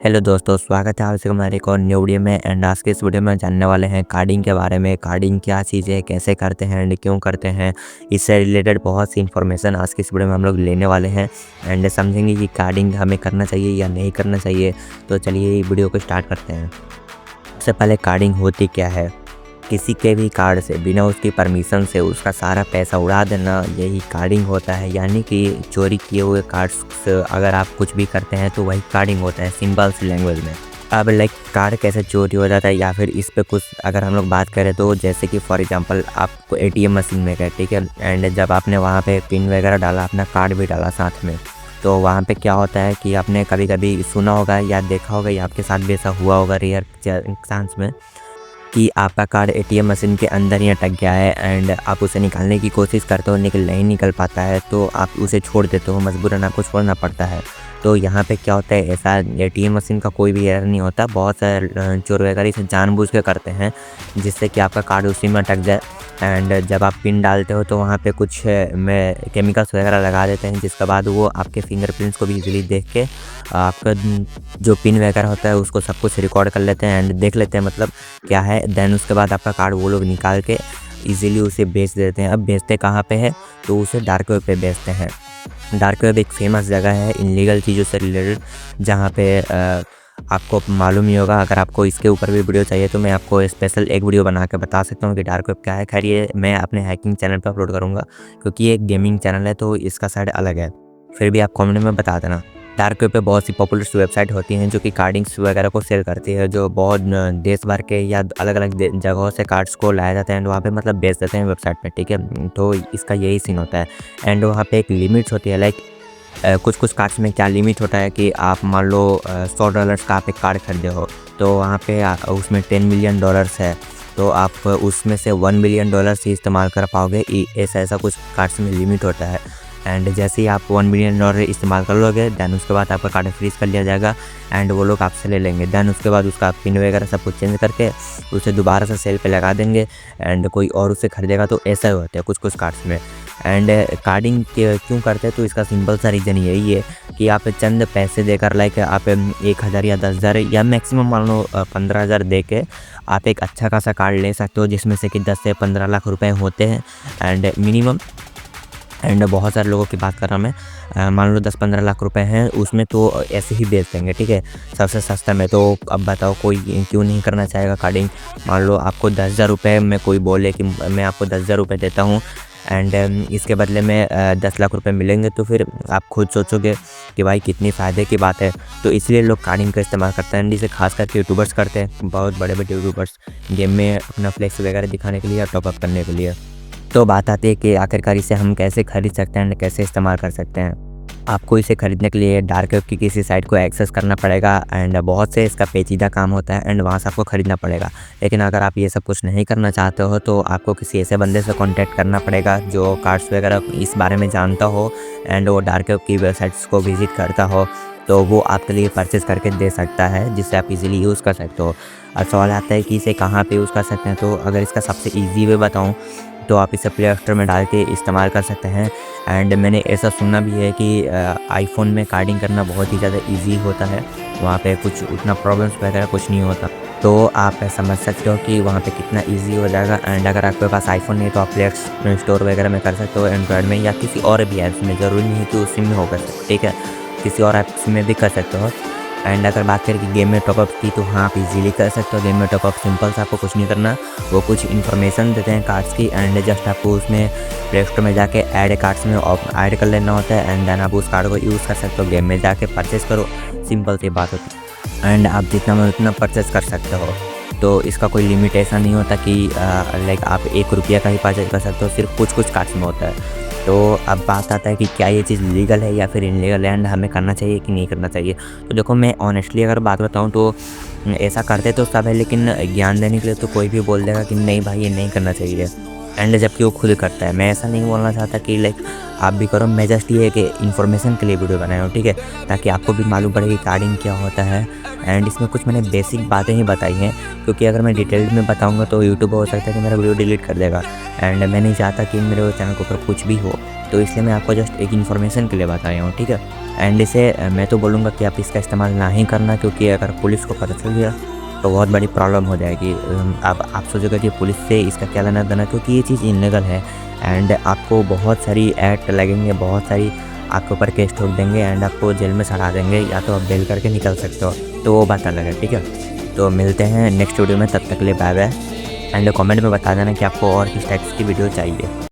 Hello दोस्तों, स्वागत है आप सभी हमारे एक और न्यू वीडियो में। एंड आज के इस वीडियो में जानने वाले हैं कार्डिंग के बारे में। कार्डिंग क्या चीज़ है, कैसे करते हैं एंड क्यों करते हैं, इससे रिलेटेड बहुत सी इन्फॉर्मेशन आज की इस वीडियो में हम लोग लेने वाले हैं। एंड समझेंगे कि कार्डिंग हमें करना चाहिए या नहीं करना चाहिए। तो चलिए वीडियो को स्टार्ट करते हैं। सबसे पहले कार्डिंग होती क्या है। किसी के भी कार्ड से बिना उसकी परमिशन से उसका सारा पैसा उड़ा देना, यही कार्डिंग होता है। यानी कि चोरी किए हुए कार्ड्स से अगर आप कुछ भी करते हैं तो वही कार्डिंग होता है, सिंपल सी लैंग्वेज में। अब कार्ड कैसे चोरी हो जाता है या फिर इस पे कुछ अगर हम लोग बात करें तो जैसे कि फॉर एग्जांपल आपको एटीएम मशीन में गए, ठीक है, एंड जब आपने वहाँ पे पिन वगैरह डाला, अपना कार्ड भी डाला साथ में, तो वहाँ पे क्या होता है कि आपने कभी कभी सुना होगा या देखा होगा या आपके साथ भी ऐसा हुआ होगा रेयर चांस में कि आपका कार्ड एटीएम मशीन के अंदर ही अटक गया है एंड आप उसे निकालने की कोशिश करते हो, नहीं निकल पाता है, तो आप उसे छोड़ देते हो, मजबूरन आपको छोड़ना पड़ता है। तो यहाँ पे क्या होता है, ऐसा एटीएम मशीन का कोई भी एरर नहीं होता। बहुत सारे चोर वगैरह इसे जानबूझ के करते हैं जिससे कि आपका कार्ड उसी में अटक जाए। एंड जब आप पिन डालते हो तो वहाँ पे कुछ में केमिकल्स वगैरह लगा देते हैं, जिसके बाद वो आपके फिंगरप्रिंट्स को भी इजीली देख के आपका जो पिन वगैरह होता है उसको सब कुछ रिकॉर्ड कर लेते हैं एंड देख लेते हैं मतलब क्या है। देन उसके बाद आपका कार्ड वो लोग निकाल के इजीली उसे बेच देते हैं। अब बेचते कहाँ पे है, तो उसे डार्क वेब पे बेचते हैं। डार्क वेब एक फेमस जगह है इनलीगल चीज़ों से रिलेटेड, जहाँ पे आपको मालूम ही होगा। अगर आपको इसके ऊपर भी वीडियो चाहिए तो मैं आपको स्पेशल एक वीडियो बना के बता सकता हूँ कि डार्क वेब क्या है। खैर ये मैं अपने हैकिंग चैनल पर अपलोड करूँगा क्योंकि ये एक गेमिंग चैनल है तो इसका साइड अलग है। फिर भी आप कमेंट में बता देना। डार्क वेब पे बहुत सी पॉपुलर वेबसाइट होती हैं जो कि कार्डिंग्स वगैरह को सेल करती है, जो बहुत देश भर के या अलग अलग जगहों से कार्ड्स को लाया जाता है एंड वहाँ पे मतलब बेच देते हैं वेबसाइट पे, ठीक है। तो इसका यही सीन होता है। एंड वहाँ पे एक लिमिट्स होती है, कुछ कार्ड्स में क्या लिमिट होता है कि आप मान लो $100 का आप एक कार्ड खरीदे हो, तो वहाँ पे उसमें $10 मिलियन है, तो आप उसमें से $1 मिलियन ही इस्तेमाल कर पाओगे। ऐसा कुछ कार्ड्स में लिमिट होता है। एंड जैसे ही आप $1 मिलियन इस्तेमाल कर लोगे देन उसके बाद आपका कार्ड फ्रीज कर लिया जाएगा एंड वो लोग आपसे ले लेंगे। देन उसके बाद उसका पिन वगैरह सब कुछ चेंज करके उसे दोबारा से सेल पे लगा देंगे एंड कोई और उसे खरीदेगा। तो ऐसा ही होता है कुछ कार्ड्स में। एंड कार्डिंग क्यों करते हैं, तो इसका सिंपल सा रीज़न यही है कि आप चंद पैसे देकर आप 1,000 या 10,000 या मैक्सिमम मान लो 15,000 दे के आप एक अच्छा खासा कार्ड ले सकते हो, जिसमें से कि 10 से 15 लाख रुपए होते हैं एंड मिनिमम। एंड बहुत सारे लोगों की बात कर रहा मैं, मान लो 10-15 लाख रुपए हैं उसमें, तो ऐसे ही बेच देंगे, ठीक है, सबसे सस्ता में। तो अब बताओ कोई क्यों नहीं करना चाहेगा कार्डिंग। मान लो आपको 10,000 रुपये में कोई बोले कि मैं आपको 10,000 रुपये देता हूँ एंड इसके बदले में 10 लाख रुपए मिलेंगे, तो फिर आप खुद सोचोगे कि भाई कितनी फ़ायदे की बात है। तो इसलिए लोग कार्डिंग का इस्तेमाल करते हैं एंड इसे खास करके यूट्यूबर्स करते हैं, बहुत बड़े बड़े यूट्यूबर्स गेम में अपना फ्लेक्स वगैरह दिखाने के लिए या टॉपअप करने के लिए। तो बात आती है कि आखिरकार इसे हम कैसे खरीद सकते हैं एंड कैसे इस्तेमाल कर सकते हैं। आपको इसे खरीदने के लिए डार्क वेब की किसी साइट को एक्सेस करना पड़ेगा एंड बहुत से इसका पेचीदा काम होता है एंड वहाँ से आपको ख़रीदना पड़ेगा। लेकिन अगर आप ये सब कुछ नहीं करना चाहते हो तो आपको किसी ऐसे बंदे से कांटेक्ट करना पड़ेगा जो कार्ड्स वगैरह इस बारे में जानता हो एंड वो डार्क वेब की वेबसाइट्स को विज़िट करता हो, तो वो आपके लिए परचेज़ करके दे सकता है, जिससे आप इजीली यूज़ कर सकते हो। और सवाल आता है कि इसे कहाँ पे यूज़ कर सकते हैं, तो अगर इसका सबसे ईजी वे बताऊँ तो आप इसे प्ले स्टोर में डाल के इस्तेमाल कर सकते हैं। एंड मैंने ऐसा सुना भी है कि आईफोन में कार्डिंग करना बहुत ही ज़्यादा ईजी होता है, वहाँ पे कुछ उतना प्रॉब्लम्स वगैरह कुछ नहीं होता। तो आप समझ सकते हो कि वहाँ पे कितना ईजी हो जाएगा। एंड अगर आपके पास आईफोन नहीं तो आप प्ले स्टोर वगैरह में कर सकते हो, एंड्रॉयड में या किसी और भी ऐप्स में, ज़रूरी नहीं है कि उसी में हो कर सकते, ठीक है, किसी और ऐप्स में भी कर सकते हो। एंड अगर बात करें कि गेम में टॉपअप की, तो हाँ आप इजीली कर सकते हो गेम में टॉपअप। सिंपल से आपको कुछ नहीं करना, वो कुछ इन्फॉर्मेशन देते हैं कार्ड्स की एंड जस्ट आपको उसमें प्ले स्टोर में जाके ऐड कार्ड्स में ऐड कर लेना होता है एंड देन आप उस कार्ड को यूज़ कर सकते हो। गेम में जाके परचेस करो, सिंपल सी बात होती है एंड आप जितना में उतना परचेस कर सकते हो। तो इसका कोई लिमिट ऐसा नहीं होता कि आप ₹1 का ही परचेस कर सकते हो, सिर्फ कुछ कार्ड्स में होता है। तो अब बात आता है कि क्या ये चीज़ लीगल है या फिर इनलीगल है एंड हमें करना चाहिए कि नहीं करना चाहिए। तो देखो मैं ऑनेस्टली अगर बात बताऊँ तो ऐसा करते तो सब है, लेकिन ज्ञान देने के लिए तो कोई भी बोल देगा कि नहीं भाई ये नहीं करना चाहिए, एंड जबकि वो खुद करता है। मैं ऐसा नहीं बोलना चाहता कि आप भी करो, मैं जस्ट ये कि इन्फॉर्मेशन के लिए वीडियो बनाया हूँ, ठीक है, ताकि आपको भी मालूम पड़े कि कार्डिंग क्या होता है। एंड इसमें कुछ मैंने बेसिक बातें ही बताई हैं, क्योंकि अगर मैं डिटेल में बताऊँगा तो यूट्यूब हो सकता है कि मेरा वीडियो डिलीट कर देगा एंड मैं नहीं चाहता कि मेरे चैनल के ऊपर कुछ भी हो, तो इसलिए मैं आपको जस्ट एक इन्फॉर्मेशन के लिए बताया हूँ, ठीक है। एंड इसे मैं तो बोलूँगा कि आप इसका इस्तेमाल ना ही करना, क्योंकि अगर पुलिस को पता चल गया तो बहुत बड़ी प्रॉब्लम हो जाएगी। अब आप सोचोगे कि पुलिस से इसका क्या लेना देना, क्योंकि ये चीज़ इल्लीगल है एंड आपको बहुत सारी एक्ट लगेंगे, बहुत सारी आपके ऊपर केस ठोक देंगे एंड आपको जेल में सड़ा देंगे, या तो आप बेल करके निकल सकते हो, तो वो बात अलग है, ठीक है। तो मिलते हैं नेक्स्ट वीडियो में, तब तक के लिए बाय बाय एंड कमेंट में बता देना कि आपको और किस टाइप्स की वीडियो चाहिए।